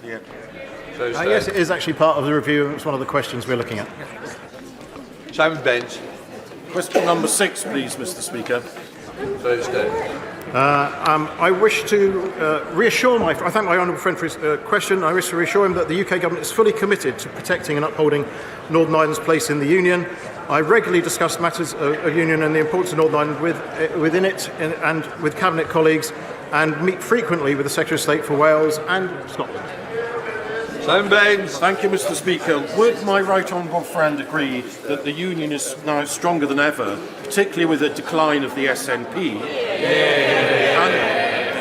Yeah. Yes, it is actually part of the review. It's one of the questions we're looking at. Simon Baines. Question number 6, please, Mr. Speaker. So stave. I wish to I thank my honourable friend for his question. I wish to reassure him that the UK government is fully committed to protecting and upholding Northern Ireland's place in the Union. I regularly discuss matters of Union and the importance of Northern Ireland within it and with Cabinet colleagues, and meet frequently with the Secretary of State for Wales and Scotland. Simon Baines. Thank you, Mr. Speaker. Would my right honourable friend agree that the Union is now stronger than ever, particularly with the decline of the SNP?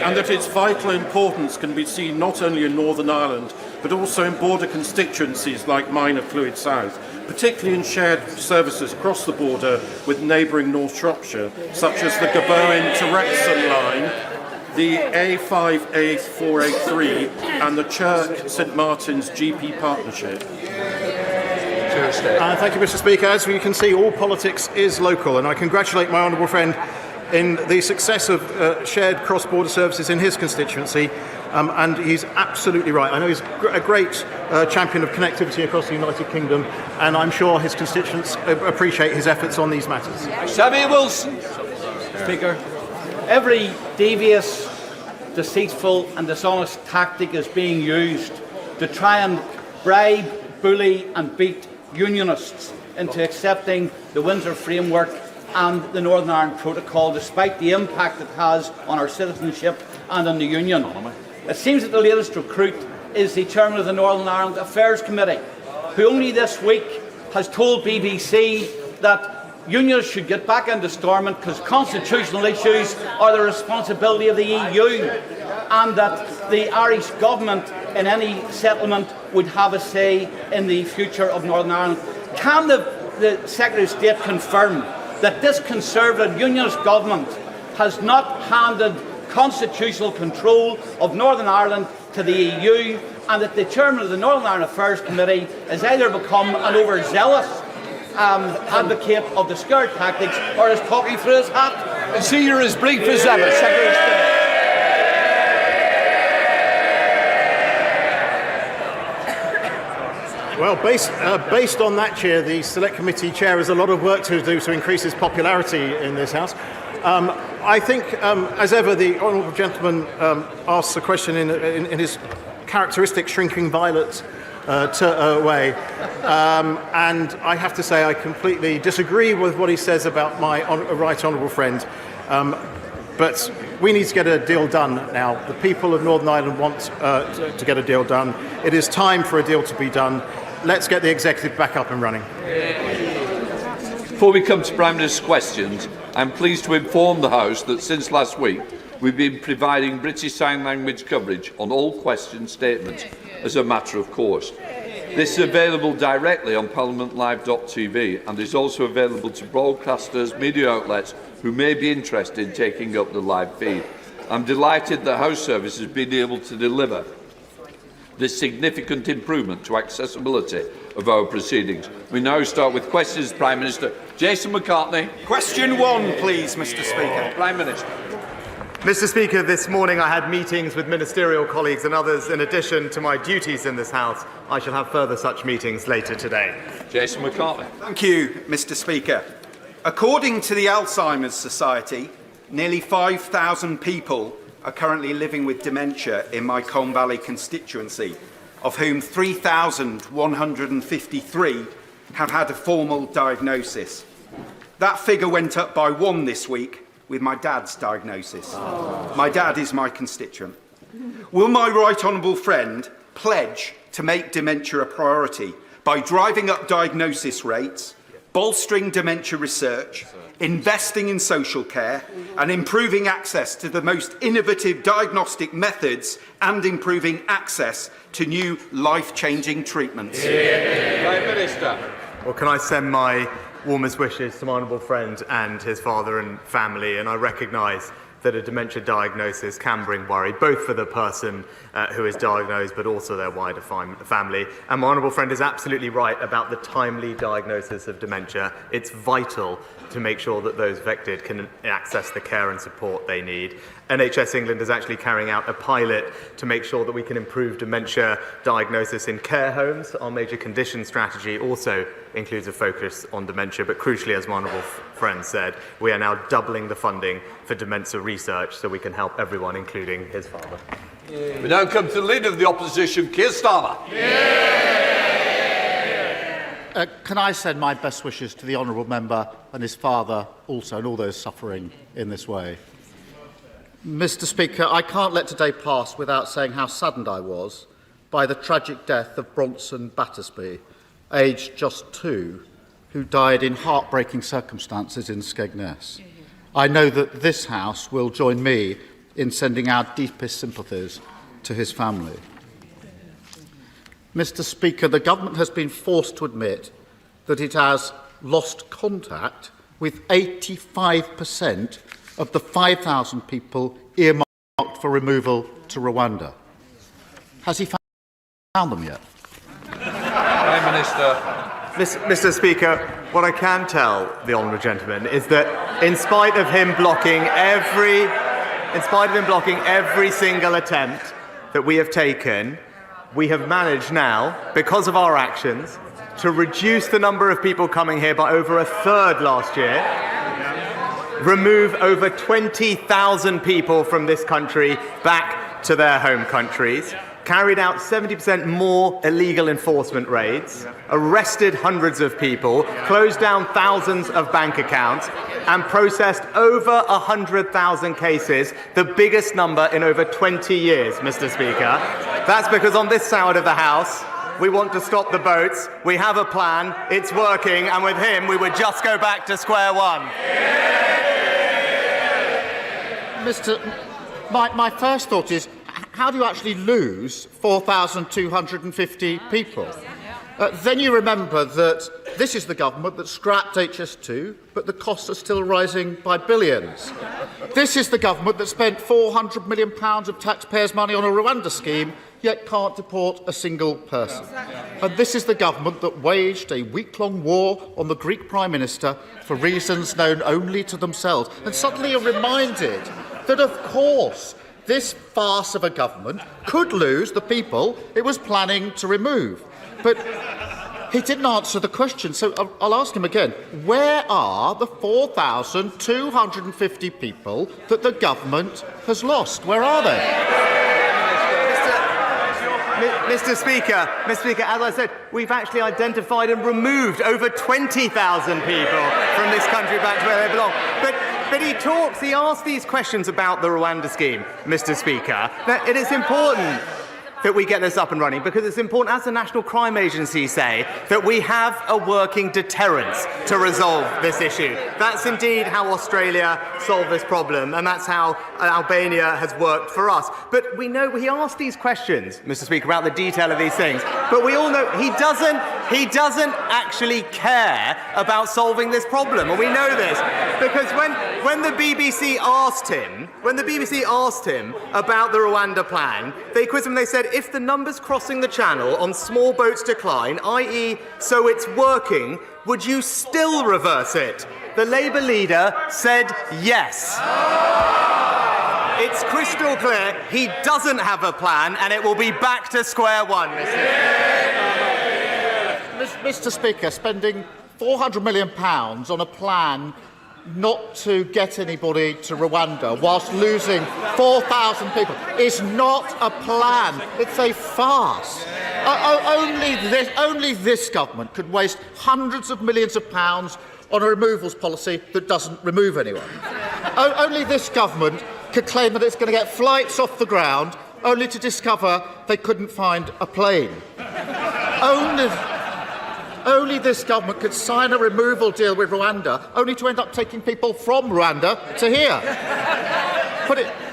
And that its vital importance can be seen not only in Northern Ireland, but also in border constituencies like mine of Clwyd South, particularly in shared services across the border with neighbouring North Shropshire, such as the Gabowen to Wrexham line, the A5A483 and the Chirk St Martin's GP partnership. Thank you, Mr. Speaker. As you can see, all politics is local, and I congratulate my honourable friend in the success of shared cross-border services in his constituency, and he's absolutely right. I know he's a great champion of connectivity across the United Kingdom, and I'm sure his constituents appreciate his efforts on these matters. Sammy Wilson. Speaker, every devious, deceitful and dishonest tactic is being used to try and bribe, bully and beat unionists into accepting the Windsor Framework and the Northern Ireland Protocol, despite the impact it has on our citizenship and on the Union. It seems that the latest recruit is the chairman of the Northern Ireland Affairs Committee, who only this week has told BBC that unions should get back into Stormont because constitutional issues are the responsibility of the EU, and that the Irish government in any settlement would have a say in the future of Northern Ireland. Can the Secretary of State confirm that this Conservative Unionist government has not handed constitutional control of Northern Ireland to the EU, and that the chairman of the Northern Ireland Affairs Committee has either become an overzealous advocate of the scare tactics or is talking through his hat? See, you're as brief as ever, Secretary of State. Well, based on that, Chair, the Select Committee Chair has a lot of work to do to increase his popularity in this House. I think, as ever, the honourable gentleman asks a question in his characteristic shrinking violet way, and I have to say I completely disagree with what he says about my right honourable friend. But we need to get a deal done now. The people of Northern Ireland want to get a deal done. It is time for a deal to be done. Let's get the executive back up and running. Before we come to Prime Minister's questions, I'm pleased to inform the House that since last week we've been providing British Sign Language coverage on all question statements as a matter of course. This is available directly on parliamentlive.tv and is also available to broadcasters, media outlets who may be interested in taking up the live feed. I'm delighted that House Service has been able to deliver this significant improvement to accessibility of our proceedings. We now start with questions, Prime Minister. Jason McCartney. Question 1, please, Mr. Speaker. Prime Minister. Mr. Speaker, this morning I had meetings with ministerial colleagues and others in addition to my duties in this House. I shall have further such meetings later today. Jason McCartney. Thank you, Mr. Speaker. According to the Alzheimer's Society, nearly 5,000 people are currently living with dementia in my Colne Valley constituency, of whom 3,153 have had a formal diagnosis. That figure went up by 1 this week with my dad's diagnosis. My dad is my constituent. Will my right honourable friend pledge to make dementia a priority by driving up diagnosis rates, bolstering dementia research, investing in social care and improving access to the most innovative diagnostic methods and improving access to new life-changing treatments? Prime Minister. Well, can I send my warmest wishes to my honourable friend and his father and family, and I recognise that a dementia diagnosis can bring worry, both for the person who is diagnosed, but also their wider family. And my honourable friend is absolutely right about the timely diagnosis of dementia. It's vital to make sure that those affected can access the care and support they need. NHS England is actually carrying out a pilot to make sure that we can improve dementia diagnosis in care homes. Our major condition strategy also includes a focus on dementia, but crucially, as my honourable friend said, we are now doubling the funding for dementia research so we can help everyone, including his father. We now come to the Leader of the Opposition, Keir Starmer. Can I send my best wishes to the honourable member and his father also, and all those suffering in this way? Mr. Speaker, I can't let today pass without saying how saddened I was by the tragic death of Bronson Battersby, aged just 2, who died in heartbreaking circumstances in Skegness. I know that this House will join me in sending our deepest sympathies to his family. Mr. Speaker, the government has been forced to admit that it has lost contact with 85% of the 5,000 people earmarked for removal to Rwanda. Has he found them yet? Prime Minister. Mr. Speaker, what I can tell the honourable gentleman is that in spite of him blocking every single attempt that we have taken, we have managed now, because of our actions, to reduce the number of people coming here by over a third last year, remove over 20,000 people from this country back to their home countries, carried out 70% more illegal enforcement raids, arrested hundreds of people, closed down thousands of bank accounts, and processed over 100,000 cases, the biggest number in over 20 years, Mr. Speaker. That's because on this side of the House, we want to stop the boats, we have a plan, it's working, and with him, we would just go back to square one. My first thought is, how do you actually lose 4,250 people? Then you remember that this is the government that scrapped HS2, but the costs are still rising by billions. This is the government that spent £400 million of taxpayers' money on a Rwanda scheme, yet can't deport a single person. And this is the government that waged a week-long war on the Greek Prime Minister for reasons known only to themselves, and suddenly are reminded that, of course, this farce of a government could lose the people it was planning to remove. But he didn't answer the question, so I'll ask him again. Where are the 4,250 people that the government has lost? Where are they? Mr. Speaker, as I said, we've actually identified and removed over 20,000 people from this country back to where they belong. But he asks these questions about the Rwanda scheme, Mr. Speaker. That it is important that we get this up and running, because it's important, as the National Crime Agency say, that we have a working deterrence to resolve this issue. That's indeed how Australia solved this problem, and that's how Albania has worked for us. But we know he asked these questions, Mr. Speaker, about the detail of these things, but we all know he doesn't actually care about solving this problem, and we know this because when the BBC asked him about the Rwanda plan, they quizzed him. They said, if the numbers crossing the channel on small boats decline, i.e. so it's working, would you still reverse it? The Labour leader said yes. It's crystal clear he doesn't have a plan, and it will be back to square one, Mr. Speaker, spending £400 million on a plan not to get anybody to Rwanda whilst losing 4,000 people is not a plan. It's a farce. Only this government could waste hundreds of millions of pounds on a removals policy that doesn't remove anyone. Only this government could claim that it's going to get flights off the ground only to discover they couldn't find a plane. Only this government could sign a removal deal with Rwanda, only to end up taking people from Rwanda to here.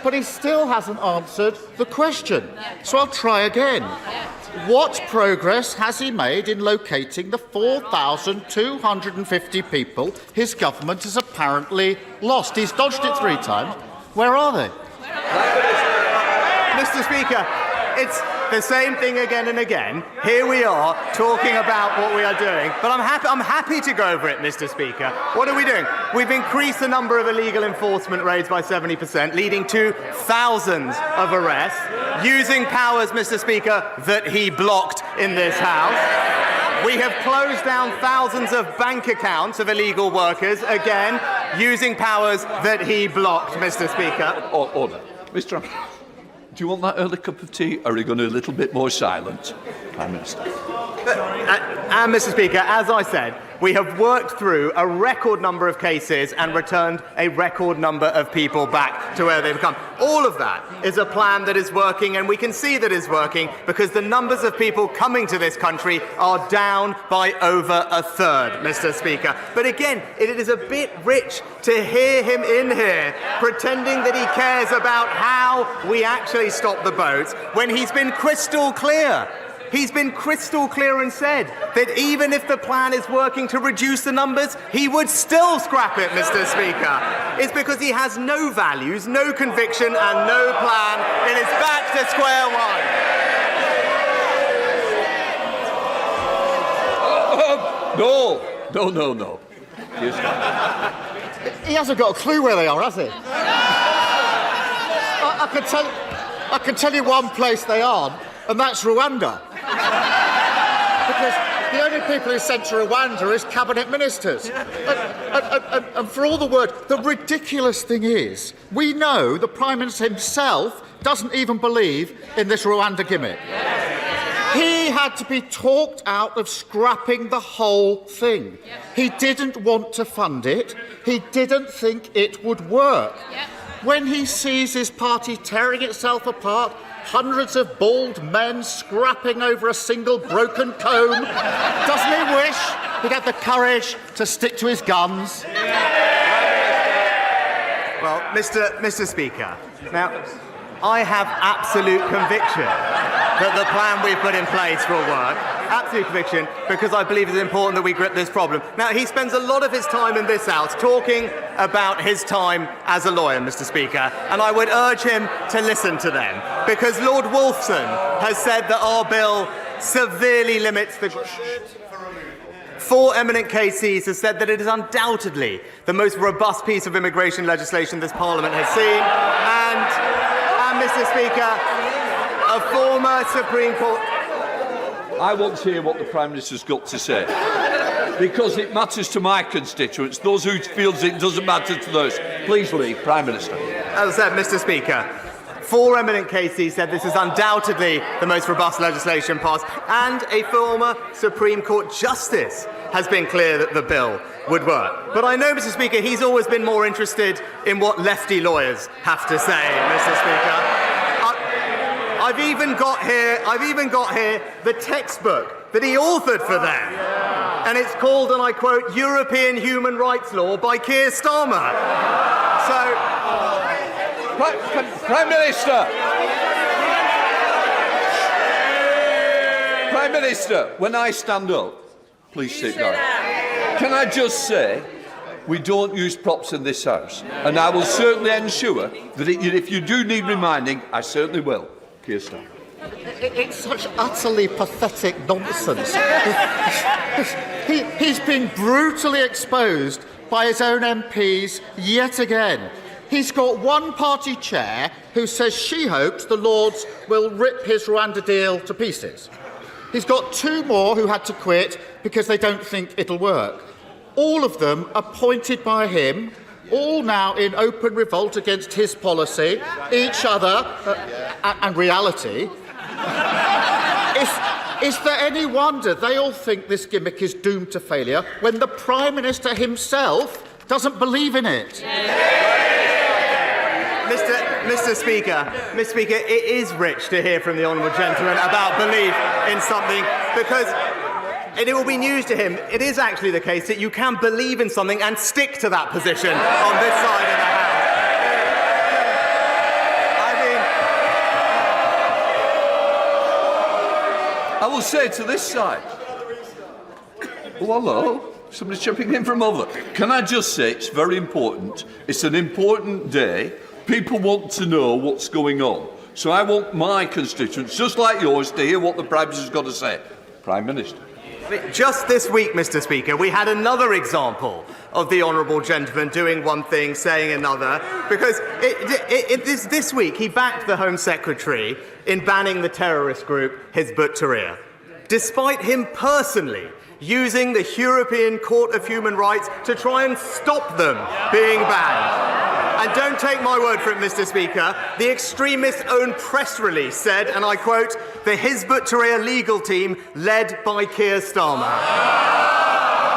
But he still hasn't answered the question. So I'll try again. What progress has he made in locating the 4,250 people his government has apparently lost? He's dodged it 3 times. Where are they? Mr. Speaker, the same thing again and again. Here we are talking about what we are doing, but I'm happy to go over it, Mr. Speaker. What are we doing? We've increased the number of illegal enforcement raids by 70%, leading to thousands of arrests, using powers, Mr. Speaker, that he blocked in this House. We have closed down thousands of bank accounts of illegal workers, again, using powers that he blocked, Mr. Speaker. Order. Mr. Do you want that early cup of tea, or are you going to be a little bit more silent, Prime Minister? And, Mr. Speaker, as I said, we have worked through a record number of cases and returned a record number of people back to where they've come. All of that is a plan that is working, and we can see that it's working because the numbers of people coming to this country are down by over a third, Mr. Speaker. But again, it is a bit rich to hear him in here pretending that he cares about how we actually stop the boats when he's been crystal clear. He's been crystal clear and said that even if the plan is working to reduce the numbers, he would still scrap it, Mr. Speaker. It's because he has no values, no conviction and no plan, and it's back to square one. No. Yes, He hasn't got a clue where they are, has he? I can tell you one place they aren't, and that's Rwanda. Because the only people who sent to Rwanda is cabinet ministers. And for all the word, the ridiculous thing is, we know the Prime Minister himself doesn't even believe in this Rwanda gimmick. He had to be talked out of scrapping the whole thing. He didn't want to fund it. He didn't think it would work. When he sees his party tearing itself apart, hundreds of bald men scrapping over a single broken comb, doesn't he wish he'd had the courage to stick to his guns? Well, Mr. Speaker, now, I have absolute conviction that the plan we've put in place will work. Absolute conviction, because I believe it's important that we grip this problem. Now, he spends a lot of his time in this House talking about his time as a lawyer, Mr. Speaker, and I would urge him to listen to them, because Lord Wolfson has said that our bill severely limits the... Four eminent KCs have said that it is undoubtedly the most robust piece of immigration legislation this Parliament has seen, and Mr. Speaker, a former Supreme Court... I want to hear what the Prime Minister's got to say, because it matters to my constituents, those who feel it doesn't matter to those. Please leave, Prime Minister. As I said, Mr. Speaker, four eminent KCs said this is undoubtedly the most robust legislation passed, and a former Supreme Court Justice has been clear that the bill would work. But I know, Mr. Speaker, he's always been more interested in what lefty lawyers have to say, Mr. Speaker. I've even got here the textbook that he authored for them. And it's called, and I quote, European Human Rights Law by Keir Starmer. So... Prime Minister! Prime Minister, when I stand up, please sit down. Can I just say, we don't use props in this House, and I will certainly ensure that if you do need reminding, I certainly will. Keir Starmer. It's such utterly pathetic nonsense. He's been brutally exposed by his own MPs yet again. He's got one party chair who says she hopes the Lords will rip his Rwanda deal to pieces. He's got two more who had to quit because they don't think it'll work. All of them appointed by him, all now in open revolt against his policy, each other, and reality. Is there any wonder they all think this gimmick is doomed to failure when the Prime Minister himself doesn't believe in it? Mr. Speaker, it is rich to hear from the honourable gentleman about belief in something, because, and it will be news to him, it is actually the case that you can believe in something and stick to that position on this side of the House. I will say to this side. Oh, hello. Somebody's jumping in from over. Can I just say it's very important. It's an important day. People want to know what's going on. So I want my constituents, just like yours, to hear what the Prime Minister's got to say. Prime Minister. Just this week, Mr. Speaker, we had another example of the honourable gentleman doing one thing, saying another, because this week he backed the Home Secretary in banning the terrorist group Hizb ut-Tahrir, despite him personally using the European Court of Human Rights to try and stop them being banned. And don't take my word for it, Mr. Speaker, the extremist's own press release said, and I quote, the Hizb ut-Tahrir legal team led by Keir Starmer.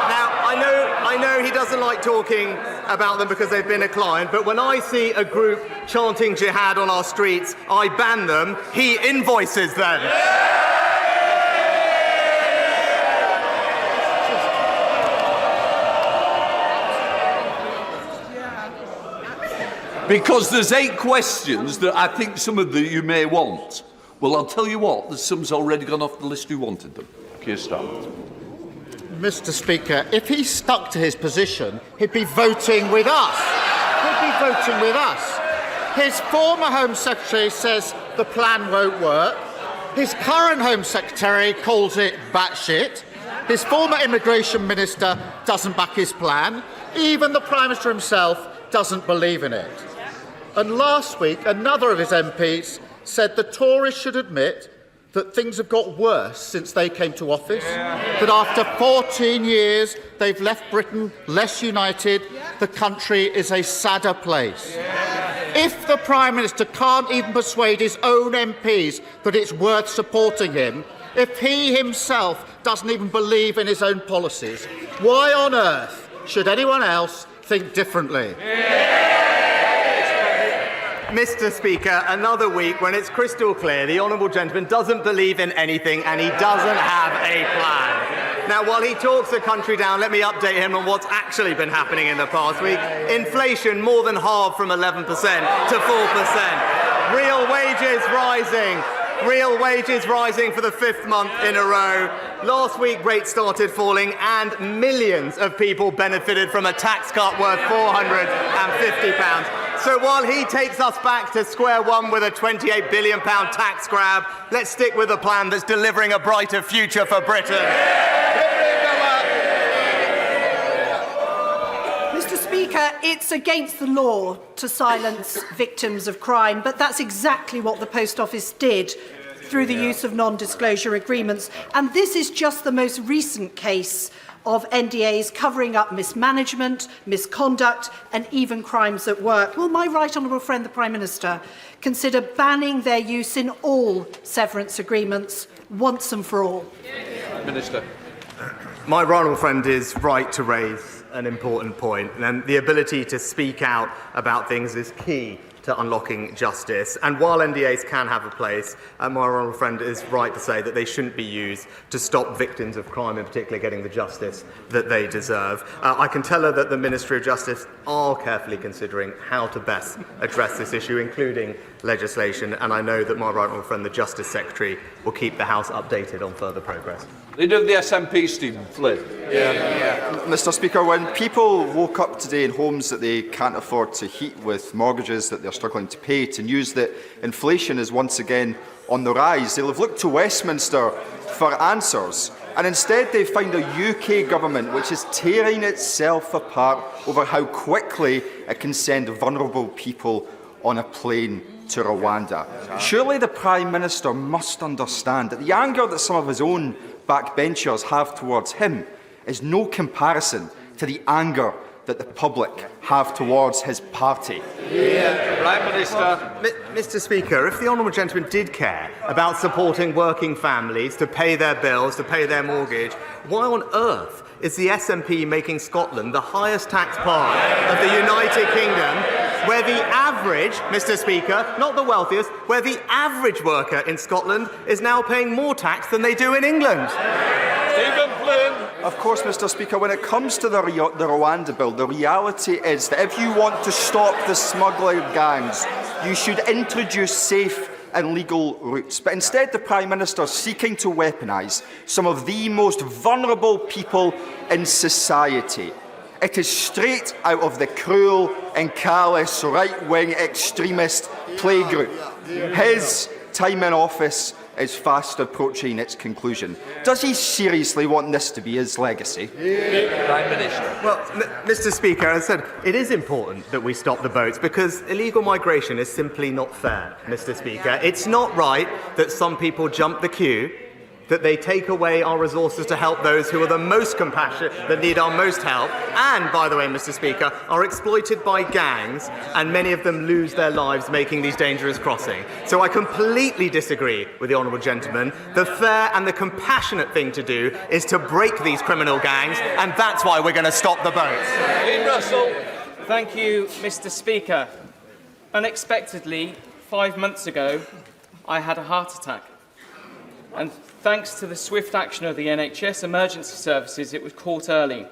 Now, I know he doesn't like talking about them because they've been a client, but when I see a group chanting jihad on our streets, I ban them, he invoices them. Because there's 8 questions that I think some of you may want. Well, I'll tell you what, there's some's already gone off the list who wanted them. Keir Starmer. Mr. Speaker, if he stuck to his position, he'd be voting with us. He'd be voting with us. His former Home Secretary says the plan won't work. His current Home Secretary calls it batshit. His former Immigration Minister doesn't back his plan. Even the Prime Minister himself doesn't believe in it. And last week, another of his MPs said the Tories should admit that things have got worse since they came to office, that after 14 years they've left Britain less united, the country is a sadder place. If the Prime Minister can't even persuade his own MPs that it's worth supporting him, if he himself doesn't even believe in his own policies, why on earth should anyone else think differently? Mr. Speaker, another week when it's crystal clear the honourable gentleman doesn't believe in anything and he doesn't have a plan. Now, while he talks the country down, let me update him on what's actually been happening in the past week. Inflation more than halved from 11% to 4%. Real wages rising. Real wages rising for the 5th month in a row. Last week, rates started falling and millions of people benefited from a tax cut worth £450. So while he takes us back to square one with a £28 billion tax grab, let's stick with a plan that's delivering a brighter future for Britain. Mr. Speaker, it's against the law to silence victims of crime, but that's exactly what the Post Office did through the use of non-disclosure agreements. And this is just the most recent case of NDAs covering up mismanagement, misconduct and even crimes at work. Will my right honourable friend, the Prime Minister, consider banning their use in all severance agreements once and for all? Minister. My right honourable friend is right to raise an important point, and the ability to speak out about things is key to unlocking justice. And while NDAs can have a place, my honourable friend is right to say that they shouldn't be used to stop victims of crime, in particular, getting the justice that they deserve. I can tell her that the Ministry of Justice are carefully considering how to best address this issue, including legislation, and I know that my right honourable friend, the Justice Secretary, will keep the House updated on further progress. Leader of the SNP, Stephen Flynn. Mr. Speaker, when people woke up today in homes that they can't afford to heat with mortgages that they're struggling to pay, to news that inflation is once again on the rise, they'll have looked to Westminster for answers. And instead they find a UK government which is tearing itself apart over how quickly it can send vulnerable people on a plane to Rwanda. Surely the Prime Minister must understand that the anger that some of his own backbenchers have towards him is no comparison to the anger that the public have towards his party. Prime Minister. Mr. Speaker, if the honourable gentleman did care about supporting working families to pay their bills, to pay their mortgage, why on earth is the SNP making Scotland the highest tax part of the United Kingdom, where the average, Mr. Speaker, not the wealthiest, where the average worker in Scotland is now paying more tax than they do in England? Stephen Flynn. Of course, Mr. Speaker, when it comes to the Rwanda bill, the reality is that if you want to stop the smuggling gangs, you should introduce safe and legal routes. But instead, the Prime Minister is seeking to weaponise some of the most vulnerable people in society. It is straight out of the cruel and callous right-wing extremist playgroup. His time in office is fast approaching its conclusion. Does he seriously want this to be his legacy? Prime Minister. Well, Mr. Speaker, as I said, it is important that we stop the boats because illegal migration is simply not fair, Mr. Speaker. It's not right that some people jump the queue, that they take away our resources to help those who are the most compassionate, that need our most help, and, by the way, Mr. Speaker, are exploited by gangs, and many of them lose their lives making these dangerous crossings. So I completely disagree with the honourable gentleman. The fair and the compassionate thing to do is to break these criminal gangs, and that's why we're going to stop the boats. Russell. Thank you, Mr. Speaker. Unexpectedly, 5 months ago, I had a heart attack. And thanks to the swift action of the NHS emergency services, it was caught early.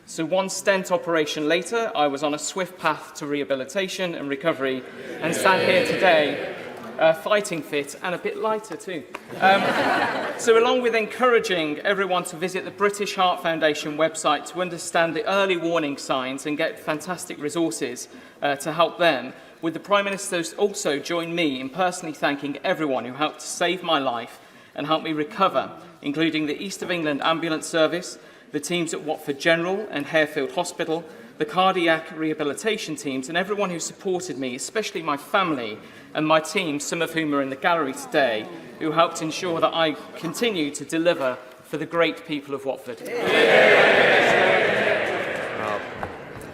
So one stent operation later, I was on a swift path to rehabilitation and recovery and stand here today, fighting fit and a bit lighter too. So along with encouraging everyone to visit the British Heart Foundation website to understand the early warning signs and get fantastic resources to help them, would the Prime Minister also join me in personally thanking everyone who helped to save my life and help me recover, including the East of England Ambulance Service, the teams at Watford General and Harefield Hospital, the cardiac rehabilitation teams, and everyone who supported me, especially my family and my team, some of whom are in the gallery today, who helped ensure that I continue to deliver for the great people of Watford.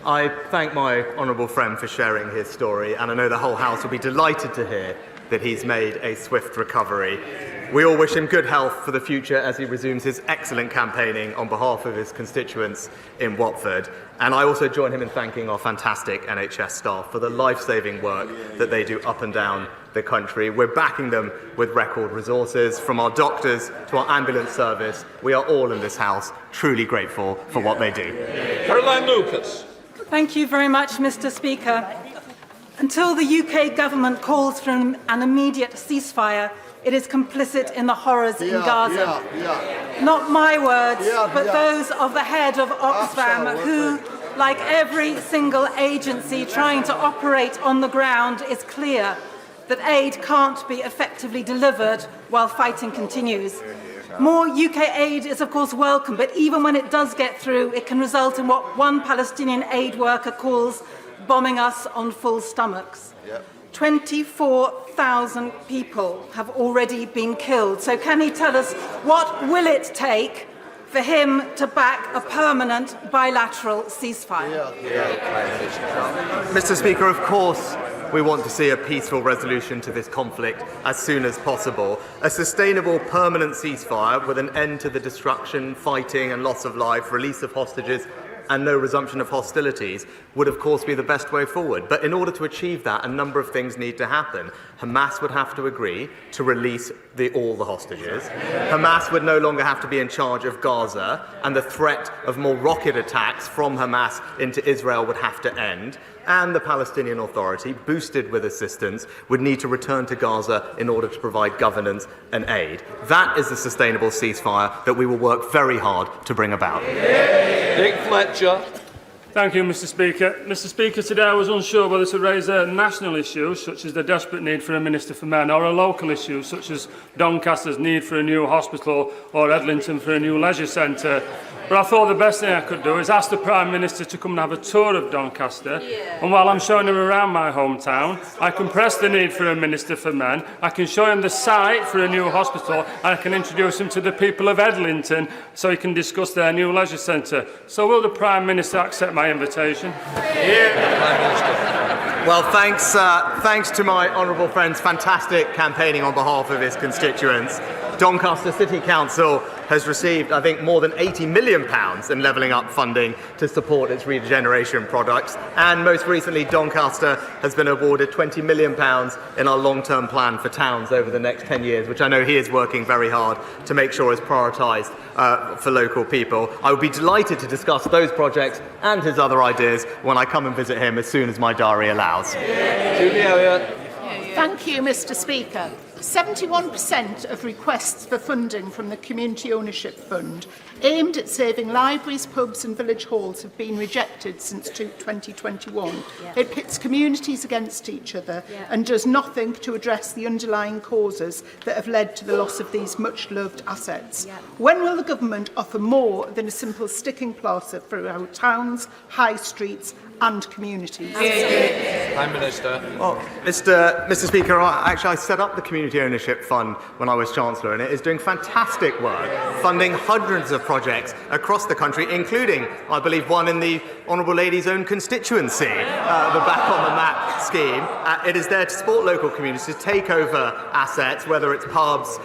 I thank my honourable friend for sharing his story, and I know the whole House will be delighted to hear that he's made a swift recovery. We all wish him good health for the future as he resumes his excellent campaigning on behalf of his constituents in Watford. And I also join him in thanking our fantastic NHS staff for the life-saving work that they do up and down the country. We're backing them with record resources, from our doctors to our ambulance service. We are all in this House truly grateful for what they do. Caroline Lucas. Thank you very much, Mr. Speaker. Until the UK government calls for an immediate ceasefire, it is complicit in the horrors in Gaza. Not my words, but those of the head of Oxfam, who, like every single agency trying to operate on the ground, is clear that aid can't be effectively delivered while fighting continues. More UK aid is, of course, welcome, but even when it does get through, it can result in what one Palestinian aid worker calls bombing us on full stomachs. 24,000 people have already been killed. So can he tell us what will it take for him to back a permanent bilateral ceasefire? Mr. Speaker, of course, we want to see a peaceful resolution to this conflict as soon as possible. A sustainable, permanent ceasefire with an end to the destruction, fighting and loss of life, release of hostages, and no resumption of hostilities would, of course, be the best way forward. But in order to achieve that, a number of things need to happen. Hamas would have to agree to release all the hostages. Hamas would no longer have to be in charge of Gaza, and the threat of more rocket attacks from Hamas into Israel would have to end. And the Palestinian Authority, boosted with assistance, would need to return to Gaza in order to provide governance and aid. That is the sustainable ceasefire that we will work very hard to bring about. Nick Fletcher. Thank you, Mr. Speaker. Mr. Speaker, today I was unsure whether to raise a national issue, such as the desperate need for a Minister for Men, or a local issue, such as Doncaster's need for a new hospital or Edlington for a new leisure centre. But I thought the best thing I could do is ask the Prime Minister to come and have a tour of Doncaster. And while I'm showing him around my hometown, I can press the need for a Minister for Men, I can show him the site for a new hospital, and I can introduce him to the people of Edlington so he can discuss their new leisure centre. So will the Prime Minister accept my invitation? Well, thanks to my honourable friend's fantastic campaigning on behalf of his constituents. Doncaster City Council has received, I think, more than £80 million in levelling up funding to support its regeneration products. And most recently, Doncaster has been awarded £20 million in our long-term plan for towns over the next 10 years, which I know he is working very hard to make sure is prioritised for local people. I would be delighted to discuss those projects and his other ideas when I come and visit him as soon as my diary allows. Julie Elliott. Thank you, Mr. Speaker. 71% of requests for funding from the Community Ownership Fund aimed at saving libraries, pubs and village halls have been rejected since 2021. Yeah. It pits communities against each other and does nothing to address the underlying causes that have led to the loss of these much-loved assets. Yeah. When will the government offer more than a simple sticking plaster for our towns, high streets and communities? Prime Minister. Well, Mr. Speaker, I set up the Community Ownership Fund when I was Chancellor, and it is doing fantastic work, funding hundreds of projects across the country, including, I believe, one in the Honourable Lady's own constituency, the Back on the Map scheme. It is there to support local communities to take over assets, whether it's pubs,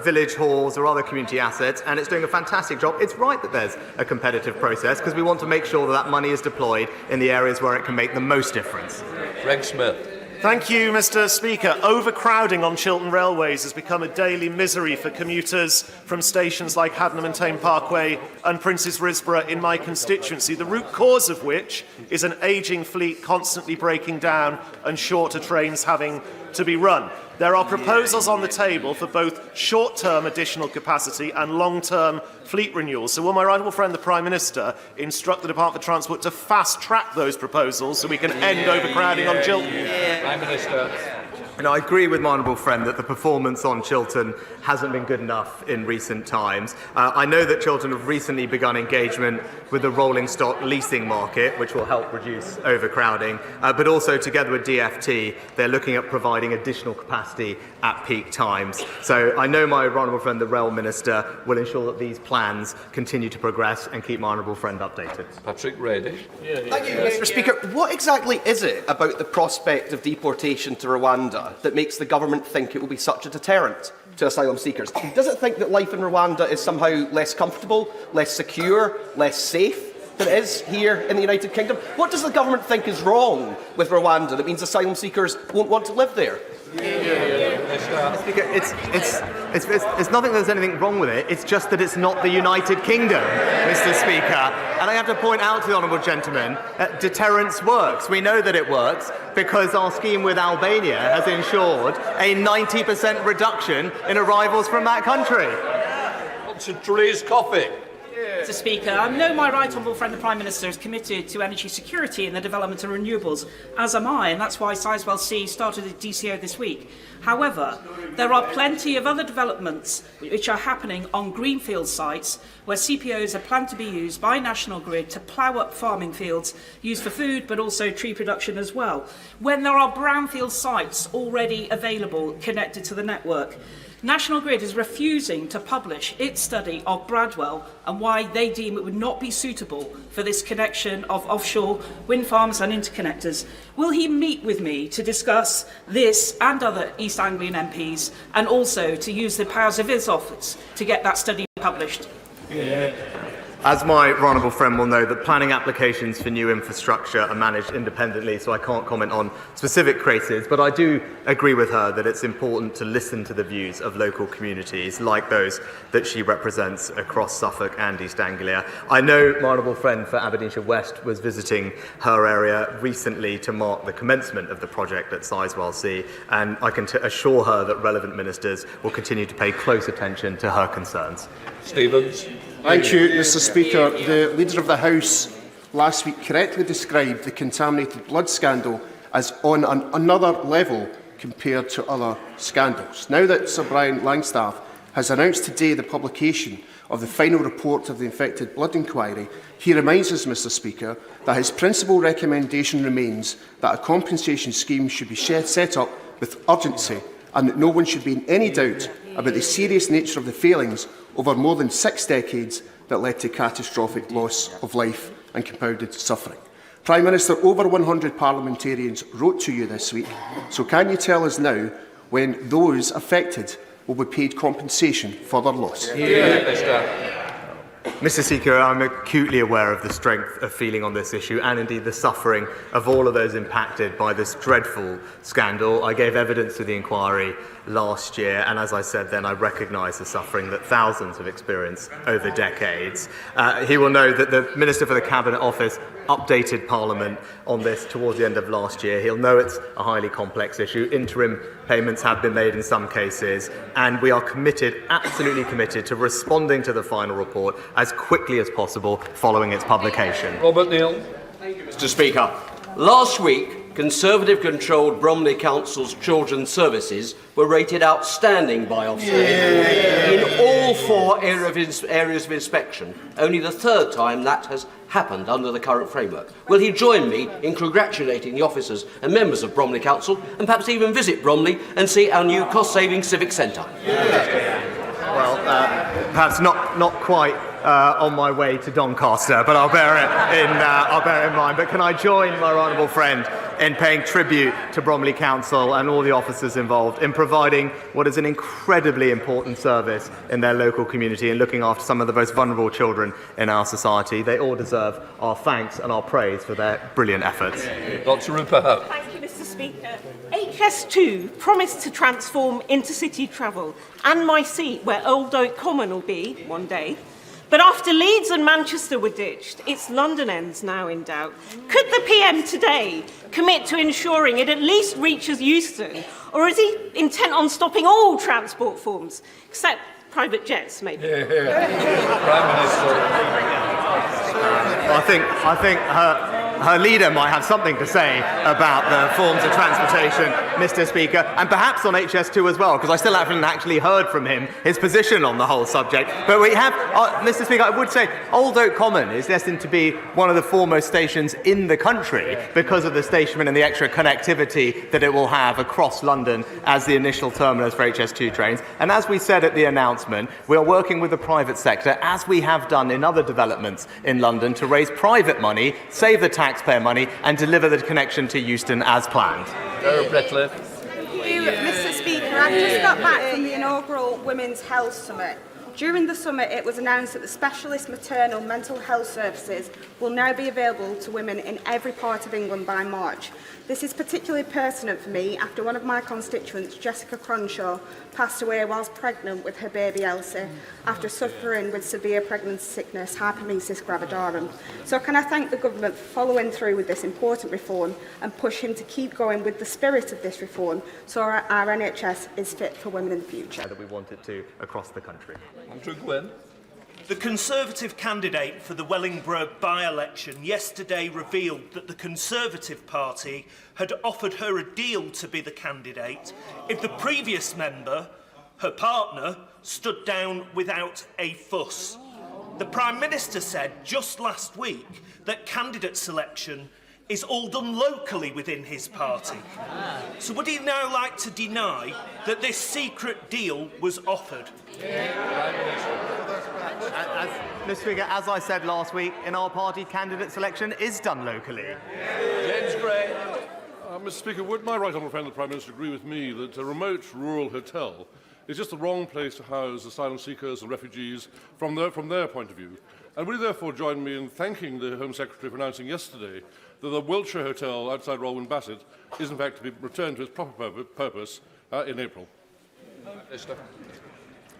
village halls or other community assets, and it's doing a fantastic job. It's right that there's a competitive process because we want to make sure that that money is deployed in the areas where it can make the most difference. Greg Smith. Thank you, Mr. Speaker. Overcrowding on Chiltern railways has become a daily misery for commuters from stations like Haddenham and Tame Parkway and Princes Risborough in my constituency, the root cause of which is an ageing fleet constantly breaking down and shorter trains having to be run. There are proposals on the table for both short-term additional capacity and long-term fleet renewal. So will my right honourable friend, the Prime Minister, instruct the Department for Transport to fast-track those proposals so we can end overcrowding on Chiltern? Prime Minister. And I agree with my honourable friend that the performance on Chiltern hasn't been good enough in recent times. I know that Chiltern have recently begun engagement with the rolling stock leasing market, which will help reduce overcrowding, but also together with DFT, they're looking at providing additional capacity at peak times. So I know my honourable friend, the Rail Minister, will ensure that these plans continue to progress and keep my honourable friend updated. Patrick Rady. Thank you, Mr. Speaker. What exactly is it about the prospect of deportation to Rwanda that makes the government think it will be such a deterrent to asylum seekers? Does it think that life in Rwanda is somehow less comfortable, less secure, less safe than it is here in the United Kingdom? What does the government think is wrong with Rwanda that means asylum seekers won't want to live there? It's nothing there's anything wrong with it, it's just that it's not the United Kingdom, Mr. Speaker. And I have to point out to the honourable gentleman, deterrence works. We know that it works because our scheme with Albania has ensured a 90% reduction in arrivals from that country. To Therese Coffey. Mr. Speaker, I know my right honourable friend the Prime Minister is committed to energy security and the development of renewables, as am I, and that's why Sizewell C started a DCO this week. However, there are plenty of other developments which are happening on greenfield sites where CPOs are planned to be used by National Grid to plough up farming fields used for food but also tree production as well, when there are brownfield sites already available connected to the network. National Grid is refusing to publish its study of Bradwell and why they deem it would not be suitable for this connection of offshore wind farms and interconnectors. Will he meet with me to discuss this and other East Anglian MPs and also to use the powers of his office to get that study published? As my honourable friend will know, the planning applications for new infrastructure are managed independently, so I can't comment on specific cases, but I do agree with her that it's important to listen to the views of local communities like those that she represents across Suffolk and East Anglia. I know my honourable friend for Aberdeenshire West was visiting her area recently to mark the commencement of the project at Sizewell C, and I can assure her that relevant ministers will continue to pay close attention to her concerns. Stevens. Thank you, Mr. Speaker. The Leader of the House last week correctly described the contaminated blood scandal as on another level compared to other scandals. Now that Sir Brian Langstaff has announced today the publication of the final report of the infected blood inquiry, he reminds us, Mr. Speaker, that his principal recommendation remains that a compensation scheme should be set up with urgency and that no one should be in any doubt about the serious nature of the failings over more than 6 decades that led to catastrophic loss of life and compounded suffering. Prime Minister, over 100 parliamentarians wrote to you this week, so can you tell us now when those affected will be paid compensation for their loss? My Mr. Speaker, I'm acutely aware of the strength of feeling on this issue and indeed the suffering of all of those impacted by this dreadful scandal. I gave evidence to the inquiry last year, and as I said then, I recognise the suffering that thousands have experienced over decades. He will know that the Minister for the Cabinet Office updated Parliament on this towards the end of last year. He'll know it's a highly complex issue. Interim payments have been made in some cases, and we are committed, absolutely committed, to responding to the final report as quickly as possible following its publication. Robert Neal. Mr. Speaker, last week, Conservative-controlled Bromley Council's children's services were rated outstanding by Ofsted in all 4 areas of inspection. Only the 3rd time that has happened under the current framework. Will he join me in congratulating the officers and members of Bromley Council, and perhaps even visit Bromley and see our new cost-saving civic centre? Well, perhaps not quite on my way to Doncaster, but I'll bear it in mind. But can I join my honourable friend in paying tribute to Bromley Council and all the officers involved in providing what is an incredibly important service in their local community and looking after some of the most vulnerable children in our society. They all deserve our thanks and our praise for their brilliant efforts. Dr. Rupert. Thank you, Mr. Speaker. HS2 promised to transform intercity travel and my seat where Old Oak Common will be one day. But after Leeds and Manchester were ditched, it's London ends now in doubt. Could the PM today commit to ensuring it at least reaches Euston, or is he intent on stopping all transport forms, except private jets, maybe? Prime Minister. I think her leader might have something to say about the forms of transportation, Mr. Speaker, and perhaps on HS2 as well, because I still haven't actually heard from him his position on the whole subject. But we have, Mr. Speaker, I would say Old Oak Common is destined to be one of the foremost stations in the country because of the stationment and the extra connectivity that it will have across London as the initial terminus for HS2 trains. And as we said at the announcement, we are working with the private sector, as we have done in other developments in London, to raise private money, save the taxpayer money, and deliver the connection to Euston as planned. Thank you, Mr. Speaker. I've just got back from the inaugural Women's Health Summit. During the summit, it was announced that the specialist maternal mental health services will now be available to women in every part of England by March. This is particularly pertinent for me after one of my constituents, Jessica Cronshaw, passed away whilst pregnant with her baby Elsie after suffering with severe pregnancy sickness, hyperemesis gravidarum. So can I thank the government for following through with this important reform and push him to keep going with the spirit of this reform so our NHS is fit for women in the future. That we want it to across the country. Andrew Gwynn. The Conservative candidate for the Wellingborough by-election yesterday revealed that the Conservative Party had offered her a deal to be the candidate if the previous member, her partner, stood down without a fuss. The Prime Minister said just last week that candidate selection is all done locally within his party. So would he now like to deny that this secret deal was offered? Mr. Speaker, as I said last week, in our party, candidate selection is done locally. James Gray. Mr. Speaker, would my right honourable friend the Prime Minister agree with me that a remote rural hotel is just the wrong place to house asylum seekers and refugees from their point of view? And will he therefore join me in thanking the Home Secretary for announcing yesterday that the Wiltshire Hotel outside Rolwyn Bassett is in fact to be returned to its proper purpose in April?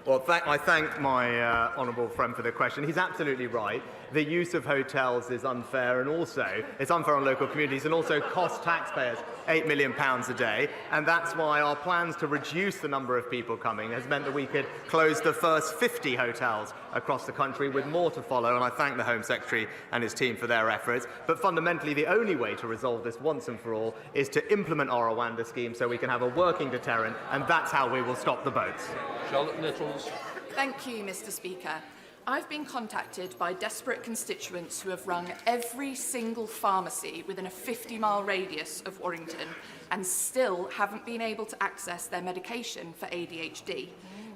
Well, I thank my honourable friend for the question. He's absolutely right. The use of hotels is unfair, and also it's unfair on local communities and also costs taxpayers £8 million a day. And that's why our plans to reduce the number of people coming has meant that we could close the first 50 hotels across the country, with more to follow. And I thank the Home Secretary and his team for their efforts. But fundamentally, the only way to resolve this once and for all is to implement our Rwanda scheme so we can have a working deterrent, and that's how we will stop the boats. Charlotte Littles. Thank you, Mr. Speaker. I've been contacted by desperate constituents who have rung every single pharmacy within a 50-mile radius of Warrington and still haven't been able to access their medication for ADHD.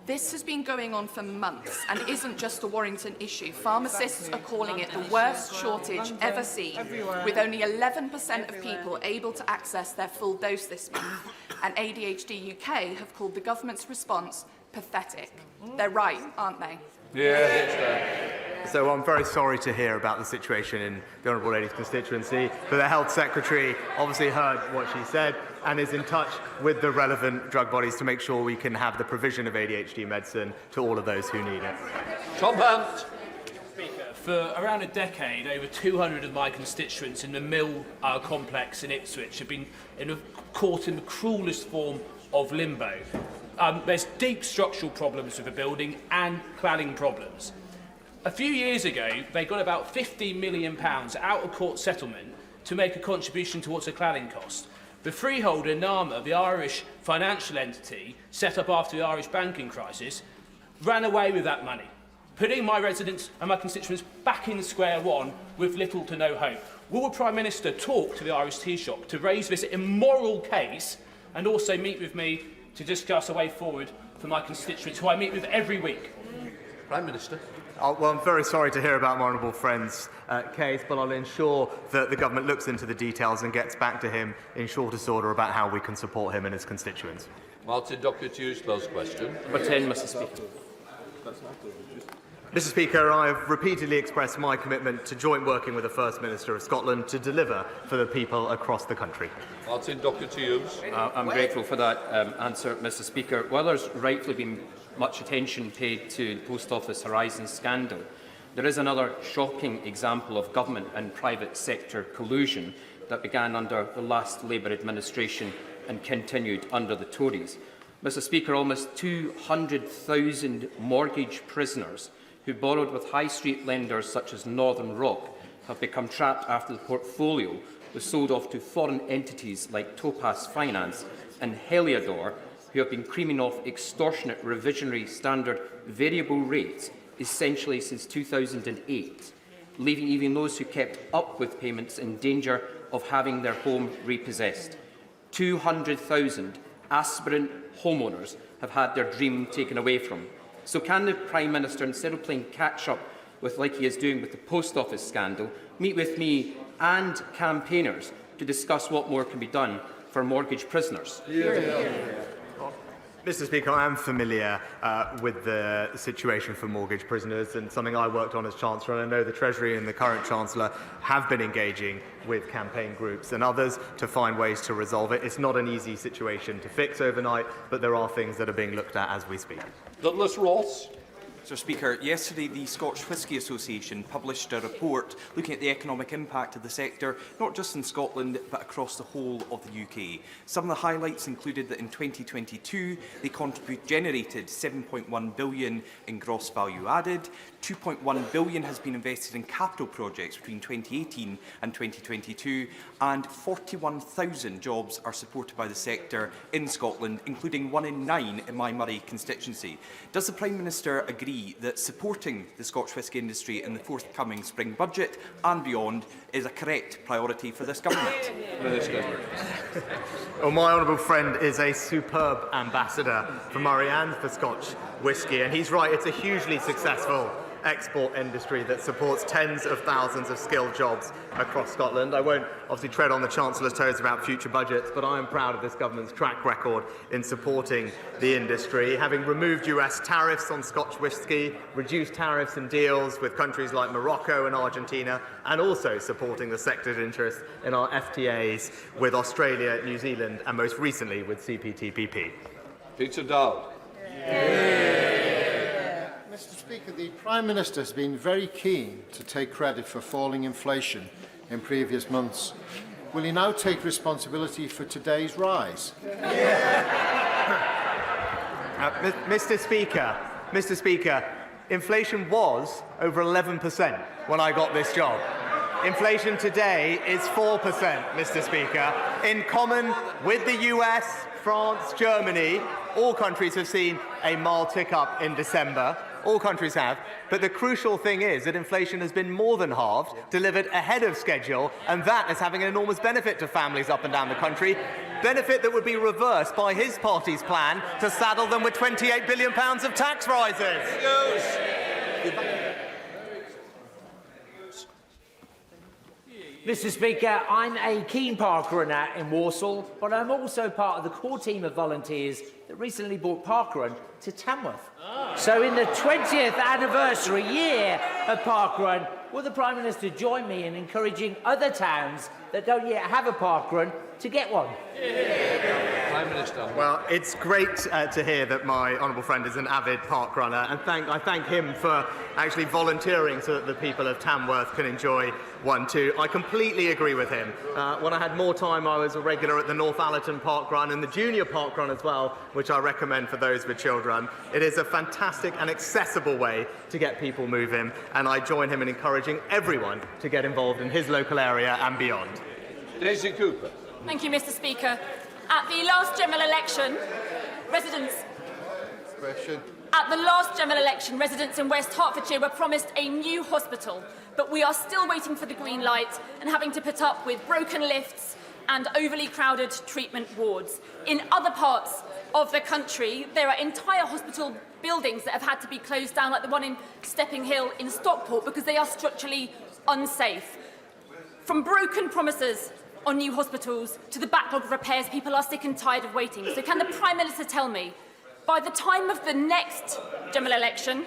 This has been going on for months and isn't just a Warrington issue. Pharmacists are calling it the worst shortage ever seen, with only 11% of people able to access their full dose this month. And ADHD UK have called the government's response pathetic. They're right, aren't they? Yeah, So I'm very sorry to hear about the situation in the Honourable Lady's constituency, but the Health Secretary obviously heard what she said and is in touch with the relevant drug bodies to make sure we can have the provision of ADHD medicine to all of those who need it. Tom Hunt. For around a decade, over 200 of my constituents in the Mill complex in Ipswich have been caught in the cruelest form of limbo. There's deep structural problems with the building and cladding problems. A few years ago, they got about £50 million out of court settlement to make a contribution towards the cladding cost. The freeholder, NAMA, the Irish financial entity set up after the Irish banking crisis, ran away with that money, putting my residents and my constituents back in square one with little to no hope. Will the Prime Minister talk to the Irish tea shop to raise this immoral case and also meet with me to discuss a way forward for my constituents, who I meet with every week? Prime Minister. Well, I'm very sorry to hear about my honourable friend's case, but I'll ensure that the government looks into the details and gets back to him in shortest order about how we can support him and his constituents. Martin Docherty's close question. Number 10, Mr. Speaker. Mr. Speaker, I have repeatedly expressed my commitment to joint working with the First Minister of Scotland to deliver for the people across the country. Martin Docherty's. I'm grateful for that answer, Mr. Speaker. While there's rightfully been much attention paid to the Post Office Horizon scandal, there is another shocking example of government and private sector collusion that began under the last Labour administration and continued under the Tories. Mr. Speaker, almost 200,000 mortgage prisoners who borrowed with high street lenders such as Northern Rock have become trapped after the portfolio was sold off to foreign entities like Topaz Finance and Heliodor, who have been creaming off extortionate revisionary standard variable rates essentially since 2008, leaving even those who kept up with payments in danger of having their home repossessed. 200,000 aspirant homeowners have had their dream taken away from. So can the Prime Minister, instead of playing catch-up with like he is doing with the Post Office scandal, meet with me and campaigners to discuss what more can be done for mortgage prisoners? Mr. Speaker, I am familiar with the situation for mortgage prisoners and something I worked on as Chancellor, and I know the Treasury and the current Chancellor have been engaging with campaign groups and others to find ways to resolve it. It's not an easy situation to fix overnight, but there are things that are being looked at as we speak. Douglas Ross. Mr. Speaker, yesterday the Scotch Whisky Association published a report looking at the economic impact of the sector, not just in Scotland but across the whole of the UK. Some of the highlights included that in 2022 they generated £7.1 billion in gross value added, £2.1 billion has been invested in capital projects between 2018 and 2022, and 41,000 jobs are supported by the sector in Scotland, including 1 in 9 in my Murray constituency. Does the Prime Minister agree that supporting the Scotch whisky industry in the forthcoming spring budget and beyond is a correct priority for this government? Well, my honourable friend is a superb ambassador for Murray and for Scotch whisky, and he's right, it's a hugely successful export industry that supports tens of thousands of skilled jobs across Scotland. I won't obviously tread on the Chancellor's toes about future budgets, but I am proud of this government's track record in supporting the industry, having removed US tariffs on Scotch whisky, reduced tariffs and deals with countries like Morocco and Argentina, and also supporting the sector's interest in our FTAs with Australia, New Zealand, and most recently with CPTPP. Peter Dowd. Mr. Speaker, the Prime Minister has been very keen to take credit for falling inflation in previous months. Will he now take responsibility for today's rise? Mr. Speaker, inflation was over 11% when I got this job. Inflation today is 4%, Mr. Speaker. In common with the US, France, Germany, all countries have seen a mild tick-up in December. All countries have. But the crucial thing is that inflation has been more than halved, delivered ahead of schedule, and that is having an enormous benefit to families up and down the country. Benefit that would be reversed by his party's plan to saddle them with £28 billion of tax rises. Mr. Speaker, I'm a keen parkrunner in Walsall, but I'm also part of the core team of volunteers that recently brought parkrun to Tamworth. So in the 20th anniversary year of parkrun, will the Prime Minister join me in encouraging other towns that don't yet have a parkrun to get one? Prime Minister. Well, it's great to hear that my honourable friend is an avid park runner, and I thank him for actually volunteering so that the people of Tamworth can enjoy one too. I completely agree with him. When I had more time, I was a regular at the North Allerton Park Run and the Junior Park Run as well, which I recommend for those with children. It is a fantastic and accessible way to get people moving, and I join him in encouraging everyone to get involved in his local area and beyond. Daisy Cooper. Thank you, Mr. Speaker. At the last general election, residents in West Hertfordshire were promised a new hospital, but we are still waiting for the green light and having to put up with broken lifts and overly crowded treatment wards. In other parts of the country, there are entire hospital buildings that have had to be closed down, like the one in Stepping Hill in Stockport, because they are structurally unsafe. From broken promises on new hospitals to the backlog of repairs, people are sick and tired of waiting. So can the Prime Minister tell me, by the time of the next general election,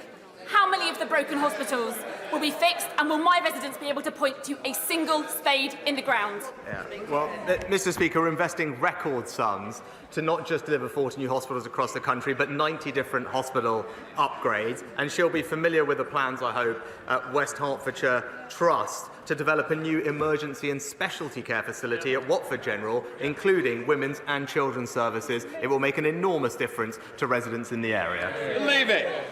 how many of the broken hospitals will be fixed, and will my residents be able to point to a single spade in the ground? Yeah. Well, Mr. Speaker, we're investing record sums to not just deliver 40 new hospitals across the country, but 90 different hospital upgrades. And she'll be familiar with the plans, I hope, at West Hertfordshire Trust to develop a new emergency and specialty care facility at Watford General, including women's and children's services. It will make an enormous difference to residents in the area. Leave it.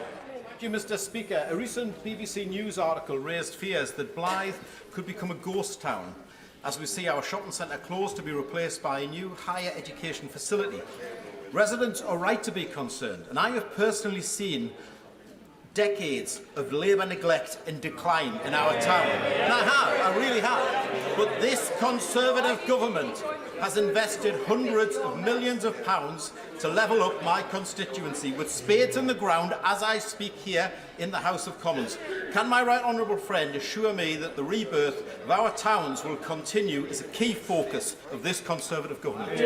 Thank you, Mr. Speaker. A recent BBC News article raised fears that Blyth could become a ghost town, as we see our shopping centre closed to be replaced by a new higher education facility. Residents are right to be concerned, and I have personally seen decades of Labour neglect and decline in our town. And I really have. But this Conservative government has invested hundreds of millions of pounds to level up my constituency with spades in the ground as I speak here in the House of Commons. Can my right honourable friend assure me that the rebirth of our towns will continue as a key focus of this Conservative government?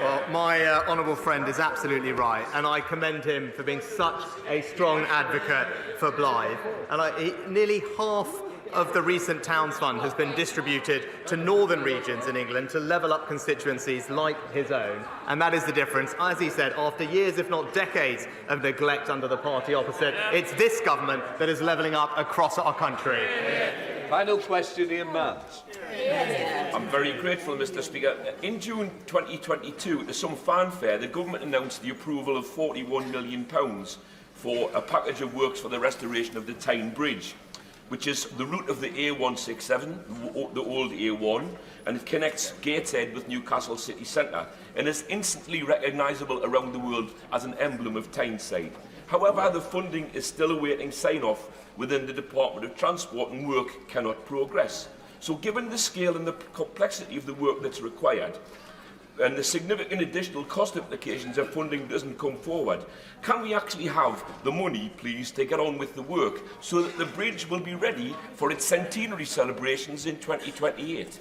Well, my honourable friend is absolutely right, and I commend him for being such a strong advocate for Blyth. And nearly half of the recent Towns Fund has been distributed to northern regions in England to level up constituencies like his own, and that is the difference. As he said, after years, if not decades, of neglect under the party opposite, it's this government that is levelling up across our country. Final question, Ian Mans. I'm very grateful, Mr. Speaker. In June 2022, to some fanfare, the government announced the approval of £41 million for a package of works for the restoration of the Tyne Bridge, which is the route of the A167, the old A1, and it connects Gateshead with Newcastle city centre, and is instantly recognisable around the world as an emblem of Tyneside. However, the funding is still awaiting sign-off within the Department of Transport, and work cannot progress. So given the scale and the complexity of the work that's required, and the significant additional cost implications if funding doesn't come forward, can we actually have the money, please, to get on with the work so that the bridge will be ready for its centenary celebrations in 2028?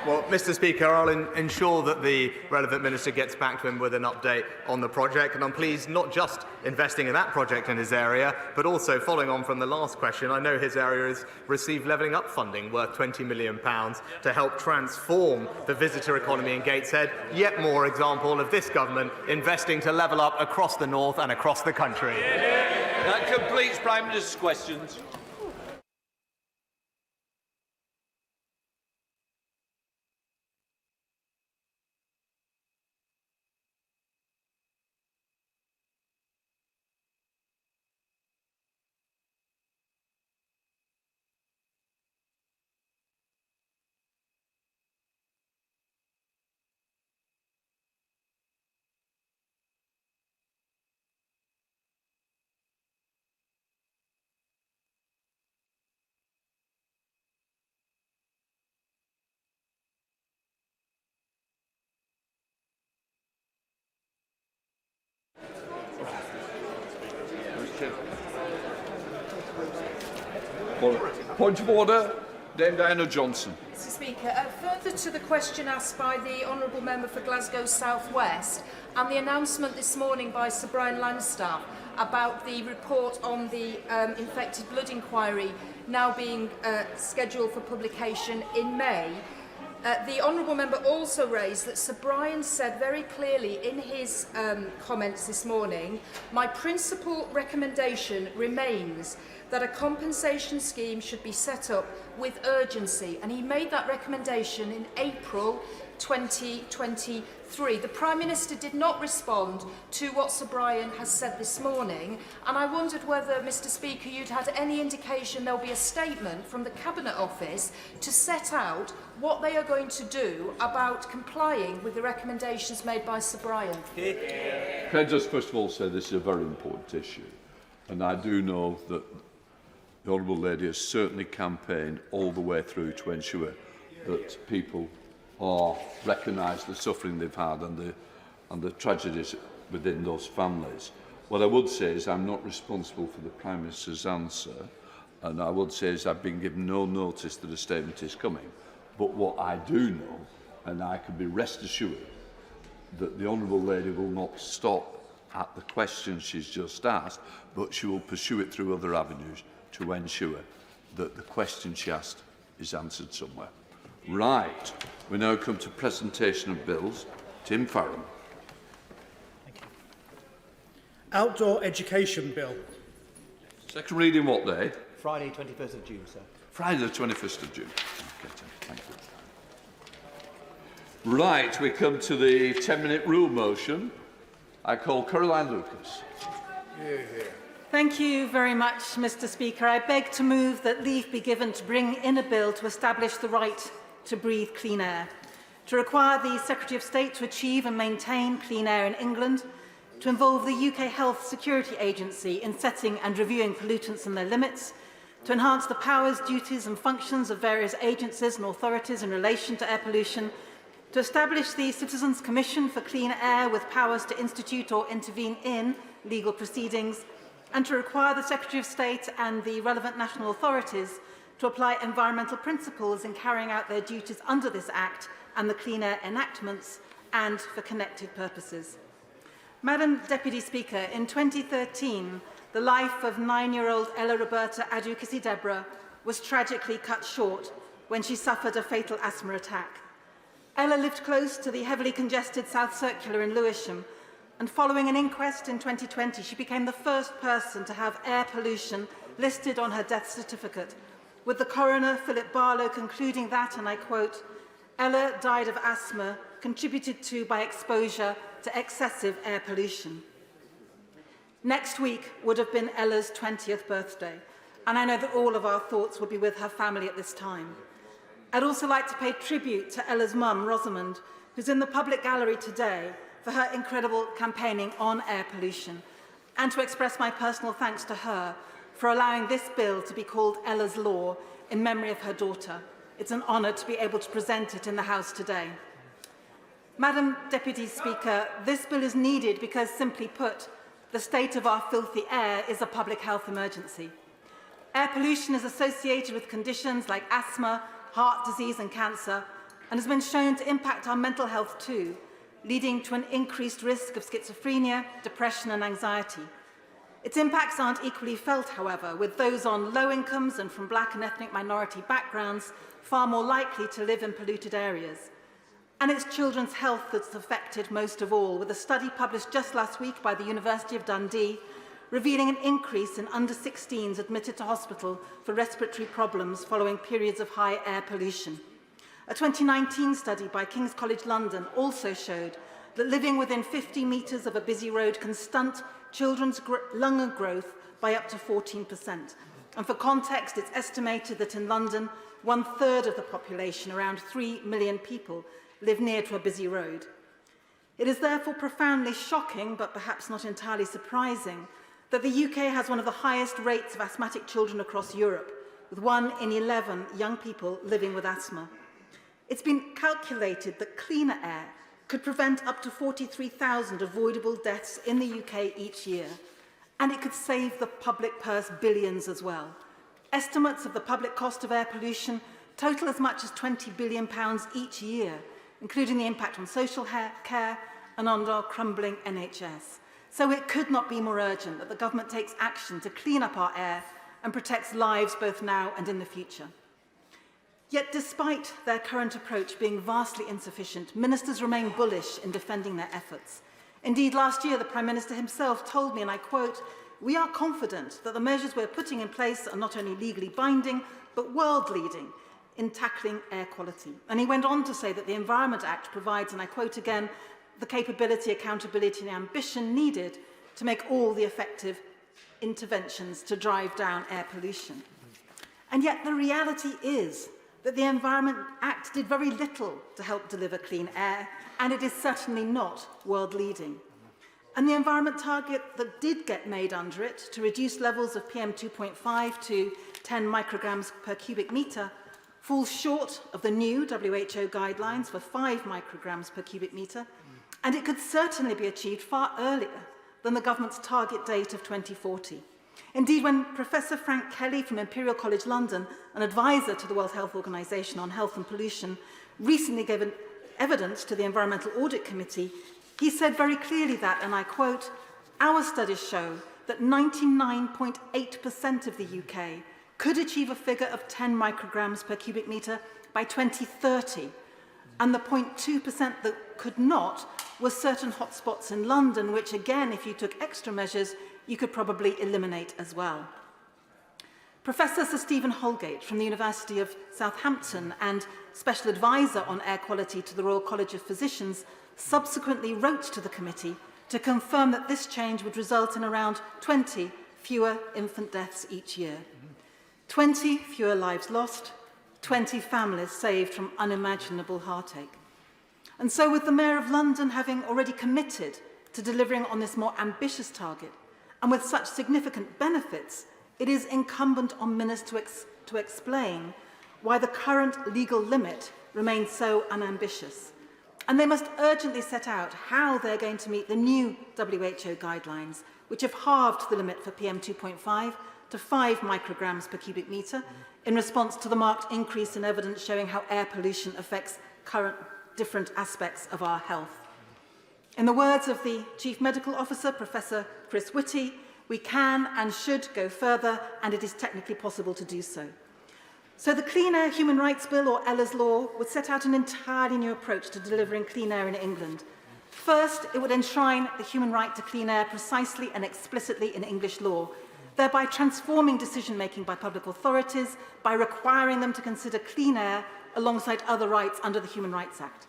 Well, Mr. Speaker, I'll ensure that the relevant minister gets back to him with an update on the project, and I'm pleased not just investing in that project in his area, but also following on from the last question, I know his area has received levelling up funding worth £20 million to help transform the visitor economy in Gateshead. Yet more example of this government investing to level up across the north and across the country. That completes Prime Minister's questions. Point of order. Dame Diana Johnson. Mr Speaker, further to the question asked by the Honourable Member for Glasgow South West and the announcement this morning by Sir Brian Langstaff about the report on the infected blood inquiry now being scheduled for publication in May, the Honourable Member also raised that Sir Brian said very clearly in his comments this morning, my principal recommendation remains that a compensation scheme should be set up with urgency, and he made that recommendation in April 2023. The Prime Minister did not respond to what Sir Brian has said this morning, and I wondered whether, Mr Speaker, you'd had any indication there'll be a statement from the Cabinet Office to set out what they are going to do about complying with the recommendations made by Sir Brian. Can I just first of all say this is a very important issue, and I do know that the Honourable Lady has certainly campaigned all the way through to ensure that people are recognise the suffering they've had and the tragedies within those families. What I would say is I'm not responsible for the Prime Minister's answer, and I would say is I've been given no notice that a statement is coming. But what I do know, and I can be rest assured, that the Honourable Lady will not stop at the question she's just asked, but she will pursue it through other avenues to ensure that the question she asked is answered somewhere. Right, we now come to presentation of bills. Tim Farron. Thank you. Outdoor Education Bill. Second reading what day? Friday, 21st of June, sir. Friday the 21st of June. Okay, Tim, thank you. Right, we come to the 10-minute rule motion. I call Caroline Lucas. Thank you very much, Mr Speaker. I beg to move that leave be given to bring in a bill to establish the right to breathe clean air, to require the Secretary of State to achieve and maintain clean air in England, to involve the UK Health Security Agency in setting and reviewing pollutants and their limits, to enhance the powers, duties and functions of various agencies and authorities in relation to air pollution, to establish the Citizens' Commission for Clean Air with powers to institute or intervene in legal proceedings, and to require the Secretary of State and the relevant national authorities to apply environmental principles in carrying out their duties under this Act and the Clean Air enactments, and for connected purposes. Madam Deputy Speaker, in 2013, the life of 9-year-old Ella Roberta Adukisi-Deborah was tragically cut short when she suffered a fatal asthma attack. Ella lived close to the heavily congested South Circular in Lewisham, and following an inquest in 2020, she became the first person to have air pollution listed on her death certificate, with the coroner, Philip Barlow, concluding that, and I quote, Ella died of asthma contributed to by exposure to excessive air pollution. Next week would have been Ella's 20th birthday, and I know that all of our thoughts will be with her family at this time. I'd also like to pay tribute to Ella's mum, Rosamond, who's in the public gallery today, for her incredible campaigning on air pollution, and to express my personal thanks to her for allowing this bill to be called Ella's Law in memory of her daughter. It's an honour to be able to present it in the House today. Madam Deputy Speaker, this bill is needed because, simply put, the state of our filthy air is a public health emergency. Air pollution is associated with conditions like asthma, heart disease and cancer, and has been shown to impact our mental health too, leading to an increased risk of schizophrenia, depression and anxiety. Its impacts aren't equally felt, however, with those on low incomes and from black and ethnic minority backgrounds far more likely to live in polluted areas. And it's children's health that's affected most of all, with a study published just last week by the University of Dundee revealing an increase in under-16s admitted to hospital for respiratory problems following periods of high air pollution. A 2019 study by King's College London also showed that living within 50 metres of a busy road can stunt children's lung growth by up to 14%. And for context, it's estimated that in London, 1/3 of the population, around 3 million people, live near to a busy road. It is therefore profoundly shocking, but perhaps not entirely surprising, that the UK has one of the highest rates of asthmatic children across Europe, with 1 in 11 young people living with asthma. It's been calculated that cleaner air could prevent up to 43,000 avoidable deaths in the UK each year, and it could save the public purse billions as well. Estimates of the public cost of air pollution total as much as £20 billion each year, including the impact on social care and on our crumbling NHS. So it could not be more urgent that the government takes action to clean up our air and protects lives both now and in the future. Yet despite their current approach being vastly insufficient, ministers remain bullish in defending their efforts. Indeed, last year the Prime Minister himself told me, and I quote, "We are confident that the measures we're putting in place are not only legally binding, but world-leading in tackling air quality." And he went on to say that the Environment Act provides, and I quote again, "the capability, accountability and ambition needed to make all the effective interventions to drive down air pollution." And yet the reality is that the Environment Act did very little to help deliver clean air, and it is certainly not world-leading. And the environment target that did get made under it to reduce levels of PM2.5 to 10 micrograms per cubic metre falls short of the new WHO guidelines for 5 micrograms per cubic metre, and it could certainly be achieved far earlier than the government's target date of 2040. Indeed, when Professor Frank Kelly from Imperial College London, an advisor to the World Health Organization on health and pollution, recently gave evidence to the Environmental Audit Committee, he said very clearly that, and I quote, "Our studies show that 99.8% of the UK could achieve a figure of 10 micrograms per cubic metre by 2030, and the 0.2% that could not was certain hotspots in London, which again, if you took extra measures, you could probably eliminate as well." Professor Sir Stephen Holgate from the University of Southampton and Special Advisor on Air Quality to the Royal College of Physicians subsequently wrote to the committee to confirm that this change would result in around 20 fewer infant deaths each year. 20 fewer lives lost, 20 families saved from unimaginable heartache. And so with the Mayor of London having already committed to delivering on this more ambitious target, and with such significant benefits, it is incumbent on ministers to explain why the current legal limit remains so unambitious. And they must urgently set out how they're going to meet the new WHO guidelines, which have halved the limit for PM2.5 to 5 micrograms per cubic metre in response to the marked increase in evidence showing how air pollution affects current different aspects of our health. In the words of the Chief Medical Officer, Professor Chris Whitty, we can and should go further, and it is technically possible to do so. So the Clean Air Human Rights Bill, or Ella's Law, would set out an entirely new approach to delivering clean air in England. First, it would enshrine the human right to clean air precisely and explicitly in English law, thereby transforming decision-making by public authorities by requiring them to consider clean air alongside other rights under the Human Rights Act.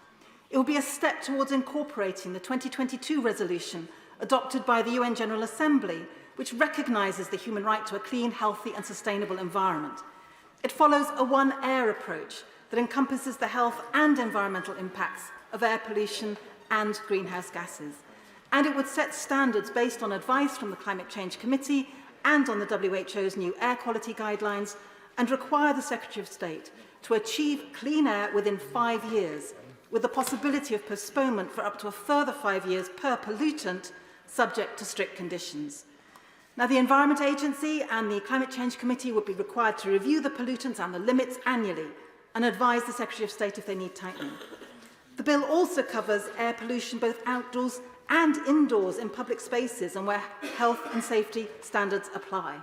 It will be a step towards incorporating the 2022 resolution adopted by the UN General Assembly, which recognises the human right to a clean, healthy and sustainable environment. It follows a one air approach that encompasses the health and environmental impacts of air pollution and greenhouse gases. And it would set standards based on advice from the Climate Change Committee and on the WHO's new air quality guidelines, and require the Secretary of State to achieve clean air within 5 years, with the possibility of postponement for up to a further 5 years per pollutant, subject to strict conditions. Now, the Environment Agency and the Climate Change Committee would be required to review the pollutants and the limits annually and advise the Secretary of State if they need tightening. The bill also covers air pollution both outdoors and indoors in public spaces and where health and safety standards apply.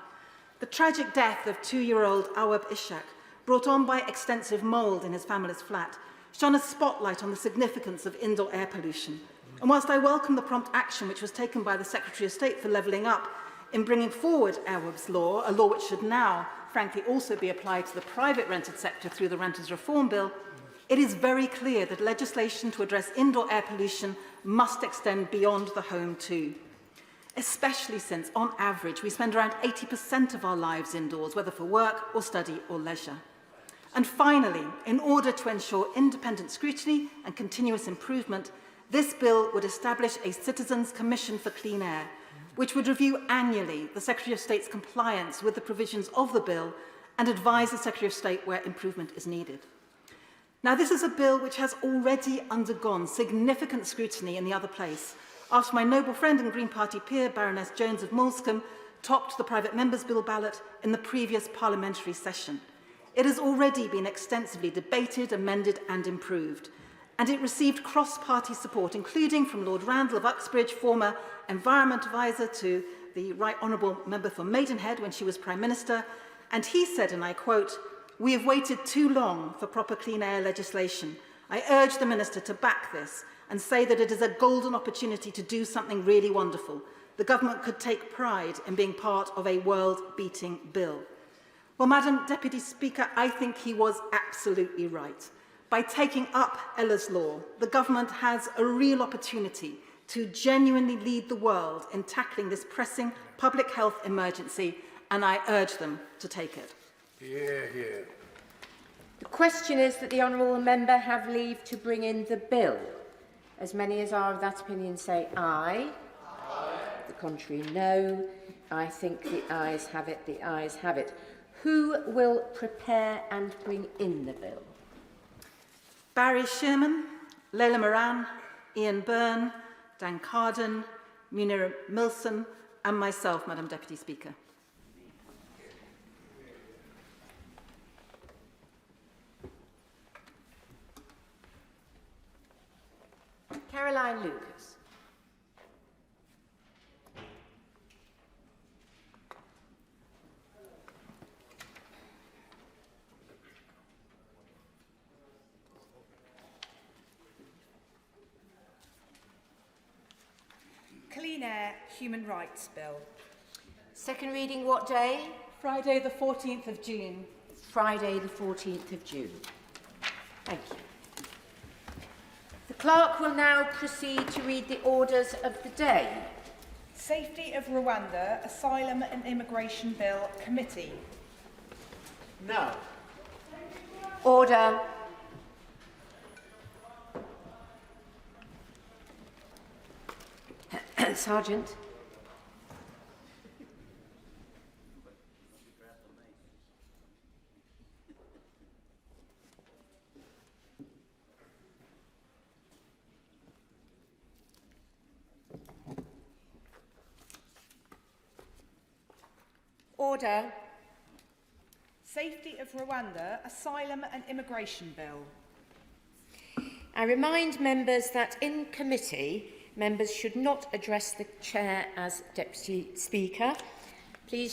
The tragic death of 2-year-old Awab Ishak, brought on by extensive mould in his family's flat, shone a spotlight on the significance of indoor air pollution. And whilst I welcome the prompt action which was taken by the Secretary of State for levelling up in bringing forward Awab's law, a law which should now, frankly, also be applied to the private rented sector through the Renters Reform Bill, it is very clear that legislation to address indoor air pollution must extend beyond the home too. Especially since, on average, we spend around 80% of our lives indoors, whether for work or study or leisure. And finally, in order to ensure independent scrutiny and continuous improvement, this bill would establish a Citizens' Commission for Clean Air, which would review annually the Secretary of State's compliance with the provisions of the bill and advise the Secretary of State where improvement is needed. Now, this is a bill which has already undergone significant scrutiny in the other place, after my noble friend and Green Party peer, Baroness Jones of Moulscombe, topped the private members' bill ballot in the previous parliamentary session. It has already been extensively debated, amended and improved, and it received cross-party support, including from Lord Randall of Uxbridge, former Environment Advisor to the Right Honourable Member for Maidenhead when she was Prime Minister, and he said, and I quote, "We have waited too long for proper clean air legislation. I urge the Minister to back this and say that it is a golden opportunity to do something really wonderful. The government could take pride in being part of a world-beating bill." Well, Madam Deputy Speaker, I think he was absolutely right. By taking up Ella's Law, the government has a real opportunity to genuinely lead the world in tackling this pressing public health emergency, and I urge them to take it. Hear, hear. The question is that the honourable member have leave to bring in the bill. As many as are of that opinion say aye. Aye. The contrary, no. I think the ayes have it. The ayes have it. Who will prepare and bring in the bill? Barry Sherman, Leila Moran, Ian Byrne, Dan Carden, Munira Milson and myself, Madam Deputy Speaker. Caroline Lucas. Clean Air Human Rights Bill. Second reading what day? Friday the 14th of June. Friday the 14th of June. Thank you. The clerk will now proceed to read the orders of the day. Safety of Rwanda Asylum and Immigration Bill Committee. No. Order. Sergeant. Order. Safety of Rwanda Asylum and Immigration Bill. I remind members that in committee, members should not address the Chair as Deputy Speaker. Please